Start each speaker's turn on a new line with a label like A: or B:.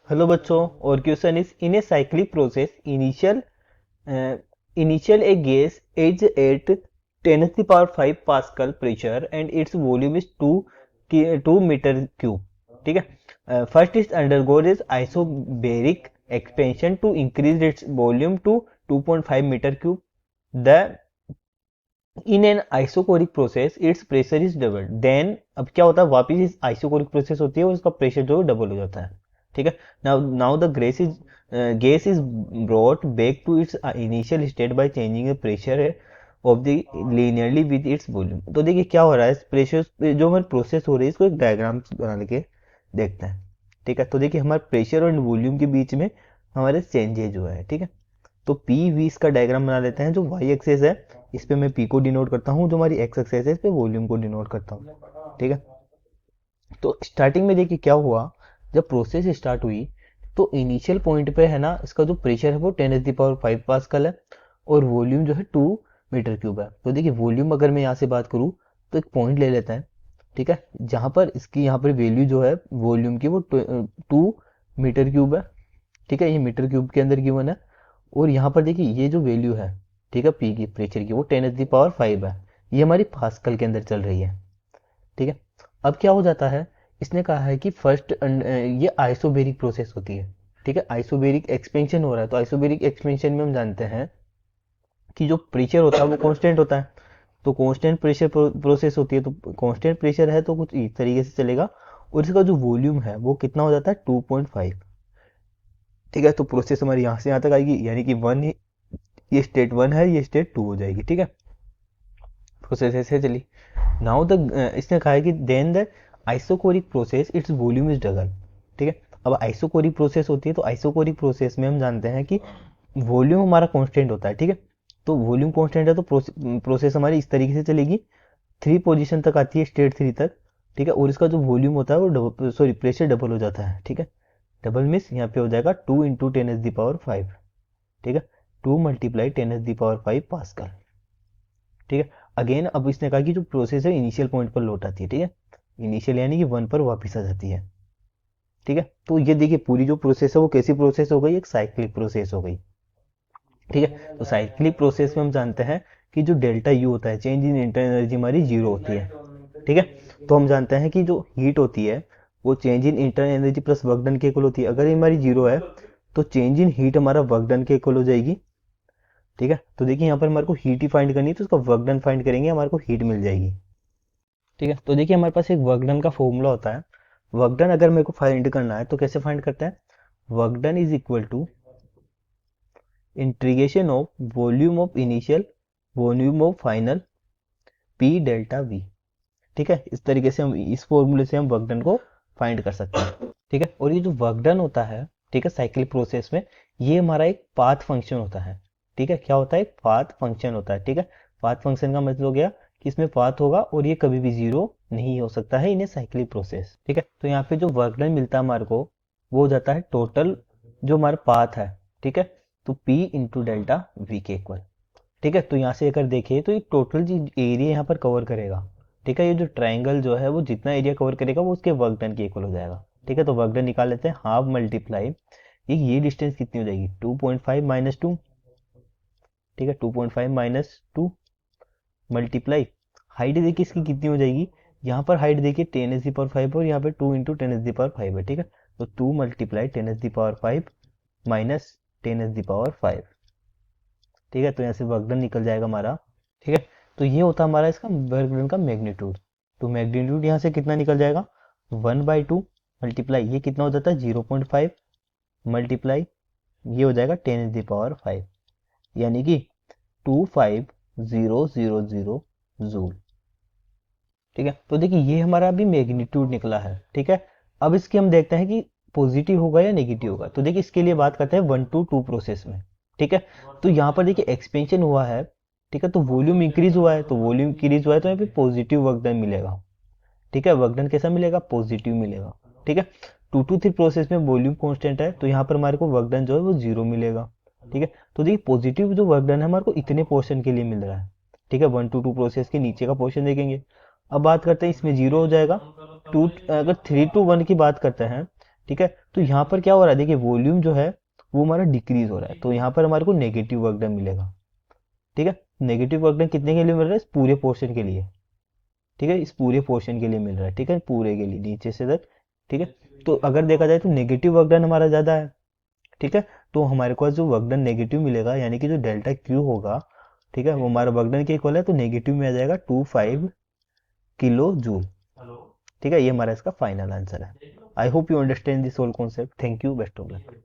A: Hello बच्चों, और question is in a cyclic process initial a gas is at 10 to the power 5 pascal pressure and its volume is 2 meter cube. ठीक है. First is undergoes is isobaric expansion to increase its volume to 2.5 meter cube. The in an isocoric process its pressure is doubled. Then अब क्या होता है, वापिस इस isochoric process होती है और उसका प्रेशर जो है डबल हो जाता है. ठीक है. Now the gas is brought back to its initial state by changing the pressure of the linearly with its volume. तो देखिए क्या हो रहा है, प्रेशर जो हमारी प्रोसेस हो रही है इसको एक डायग्राम बना के देखते हैं. ठीक है. तो देखिए हमारे प्रेशर और वॉल्यूम के बीच में हमारे चेंजेज हुआ है. ठीक है. तो पी वी इसका डायग्राम बना लेते हैं. जो वाई एक्सेस है इस पे मैं पी को डिनोट करता हूँ, जो हमारी एक्स एक्सेस है इस पे वॉल्यूम को डिनोट करता हूँ. ठीक है. तो स्टार्टिंग में देखिए क्या हुआ, जब प्रोसेस स्टार्ट हुई तो इनिशियल पॉइंट पे है ना, इसका जो प्रेशर है वो 10⁵ पास्कल है और वॉल्यूम जो है 2 मीटर क्यूब है. तो देखिए वॉल्यूम अगर मैं यहाँ से बात करूँ तो एक पॉइंट ले लेते हैं. ठीक है. जहां पर इसकी यहाँ पर वैल्यू जो है वॉल्यूम की वो 2 मीटर क्यूब है. ठीक है. ये मीटर क्यूब के अंदर गिवन है. और यहाँ पर देखिए ये जो वैल्यू है, ठीक है, पी की प्रेशर की, वो 10⁵ है. ये हमारी पास्कल के अंदर चल रही है. ठीक है. अब क्या हो जाता है, इसने कहा है कि फर्स्ट ये आइसोबेरिक प्रोसेस होती है. ठीक है. आइसोबेरिक एक्सपेंशन हो रहा है. तो आइसोबेरिक एक्सपेंशन में हम जानते हैं कि जो प्रेशर होता है वो कांस्टेंट होता है. तो कांस्टेंट प्रेशर प्रोसेस होती है. तो कांस्टेंट प्रेशर है तो कुछ इस तरीके से चलेगा. और इसका जो वॉल्यूम है वो कितना हो जाता है, 2.5. ठीक है. तो प्रोसेस हमारी यहाँ से यहाँ तक आएगी, यानी कि वन, ये स्टेट वन है, ये स्टेट टू हो जाएगी. ठीक है. प्रोसेस ऐसे चली. नाउ द इसने कहा है कि then the isochoric process its volume is double. ठीक है. अब आइसोकोरिक प्रोसेस होती है तो आइसोकोरिक प्रोसेस में हम जानते हैं कि वॉल्यूम हमारा कांस्टेंट होता है. ठीक है. तो वॉल्यूम कांस्टेंट है तो प्रोसेस हमारी इस तरीके से चलेगी. 3 पोजीशन तक आती है, स्टेट 3 तक. ठीक है. और इसका जो वॉल्यूम होता है वो प्रेशर डबल हो जाता है. ठीक है. डबल मीन्स यहाँ पे हो जाएगा 2 × 10⁵. ठीक है. 2 × 10⁵ पास्कल. ठीक है. अगेन अब इसने कहा कि जो प्रोसेस है इनिशियल पॉइंट पर लौट आती है. ठीक है. इनिशियल यानी कि 1 पर वापस आ जाती है. ठीक है. तो ये देखिए पूरी जो प्रोसेस है वो कैसी प्रोसेस हो गई, एक साइक्लिक प्रोसेस हो गई. ठीक है. तो साइक्लिक प्रोसेस में हम जानते हैं कि जो डेल्टा यू होता है, चेंज इन इंटरनल एनर्जी हमारी जीरो होती है. ठीक है. तो हम जानते हैं कि जो हीट होती है वो change in internal energy plus work done के इक्वल होती है. अगर ये हमारी जीरो है तो चेंज इन हीट हमारा वर्क डन के इक्वल हो जाएगी. ठीक है. तो देखिए यहाँ पर हमारे को हीट ही फाइंड करनी है, तो उसका वर्क डन फाइंड करेंगे, हमारे को हीट मिल जाएगी. ठीक है. तो देखिए हमारे पास एक वर्क डन का फॉर्मूला होता है. वर्क डन अगर मेरे को फाइंड करना है तो कैसे फाइंड करते हैं, work done is equal to integration of volume of initial volume of final P delta V. ठीक है. इस तरीके से हम इस फॉर्मूले से हम वर्क डन को फाइंड कर सकते हैं. ठीक है. और ये जो वर्क डन होता है, ठीक है, साइक्लिक प्रोसेस में, ये हमारा एक पाथ फंक्शन होता है. ठीक है. क्या होता है, एक पाथ फंक्शन होता है. ठीक है. पाथ फंक्शन का मतलब हो गया कि इसमें पाथ होगा और ये कभी भी जीरो नहीं हो सकता है इन ए साइक्लिक प्रोसेस. ठीक है. तो यहाँ पे जो वर्क डन मिलता है हमारे को वो हो जाता है टोटल जो हमारा पाथ है. ठीक है. तो पी इंटू डेल्टा वी के इक्वल. ठीक है. तो यहाँ से अगर देखें तो ये टोटल जो एरिया यहाँ पर कवर करेगा, ठीक है, ये जो ट्राइंगल जो है वो जितना एरिया कवर करेगा वो उसके वर्क डन के इक्वल हो जाएगा. ठीक है. तो वर्क डन निकाल लेते हैं. हाफ मल्टीप्लाई ये डिस्टेंस कितनी हो जाएगी, 2.5 माइनस 2. ठीक है. 2.5 माइनस 2 मल्टीप्लाई हाइट देखिए इसकी कितनी हो जाएगी, यहाँ पर हाइट देखिए 10⁵ और यहाँ पे 2 × 10⁵ है. ठीक है. तो 2 मल्टीप्लाई 10⁵ माइनस 10⁵. ठीक है. तो यहाँ से वर्क डन निकल जाएगा हमारा. ठीक है. तो ये होता हमारा इसका वर्क डन का मैग्नीट्यूड. तो मैग्नीट्यूड यहाँ से कितना निकल जाएगा, 1/2 मल्टीप्लाई ये कितना हो जाता है 0.5 मल्टीप्लाई ये हो जाएगा 10⁵, यानी कि 25000 जूल. ठीक है. तो देखिए ये हमारा अभी मैग्नीट्यूड निकला है. ठीक है. अब इसके हम देखते हैं कि पॉजिटिव होगा या नेगेटिव होगा. तो देखिए इसके लिए बात करते हैं 1 to 2 प्रोसेस में. ठीक है. तो यहाँ पर देखिए एक्सपेंशन हुआ है. ठीक है. तो वॉल्यूम इंक्रीज हुआ है, तो वॉल्यूम इंक्रीज हुआ है तो यहाँ पे पॉजिटिव वर्क डन मिलेगा. ठीक है. वर्क डन कैसा मिलेगा, पॉजिटिव मिलेगा. ठीक है. 2 to 3 प्रोसेस में वॉल्यूम कांस्टेंट है तो यहाँ पर हमारे को वर्क डन जो है वो जीरो मिलेगा. ठीक है. तो देखिए पॉजिटिव जो वर्क डन है हमारे को इतने पोर्शन के लिए मिल रहा है. ठीक है. 1 to 2 प्रोसेस के नीचे का पोर्शन देखेंगे. अब बात करते हैं इसमें जीरो हो जाएगा. अगर 3 to 1 की बात करते हैं ठीक है। तो यहाँ पर क्या हो रहा है, देखिए वॉल्यूम जो है वो हमारा डिक्रीज हो रहा है, तो यहाँ पर हमारे को नेगेटिव वर्क डन मिलेगा। ठीक है, नेगेटिव वर्क डन कितने के लिए मिल रहा है, इस पूरे पोर्शन के लिए। ठीक है, इस पूरे पोर्शन के लिए मिल रहा है, ठीक है, पूरे के लिए नीचे से तक। ठीक है, तो अगर देखा जाए तो नेगेटिव वर्क डन हमारा ज़्यादा है। ठीक है, तो हमारे पास जो वर्क डन नेगेटिव मिलेगा, यानी कि जो डेल्टा क्यू होगा, ठीक है, वो हमारा वर्क डन के इक्वल है, तो नेगेटिव में आ जाएगा 25 किलो जूल। ठीक है, ये हमारा इसका फाइनल आंसर है। I hope you understand this whole concept. Thank you, best of luck.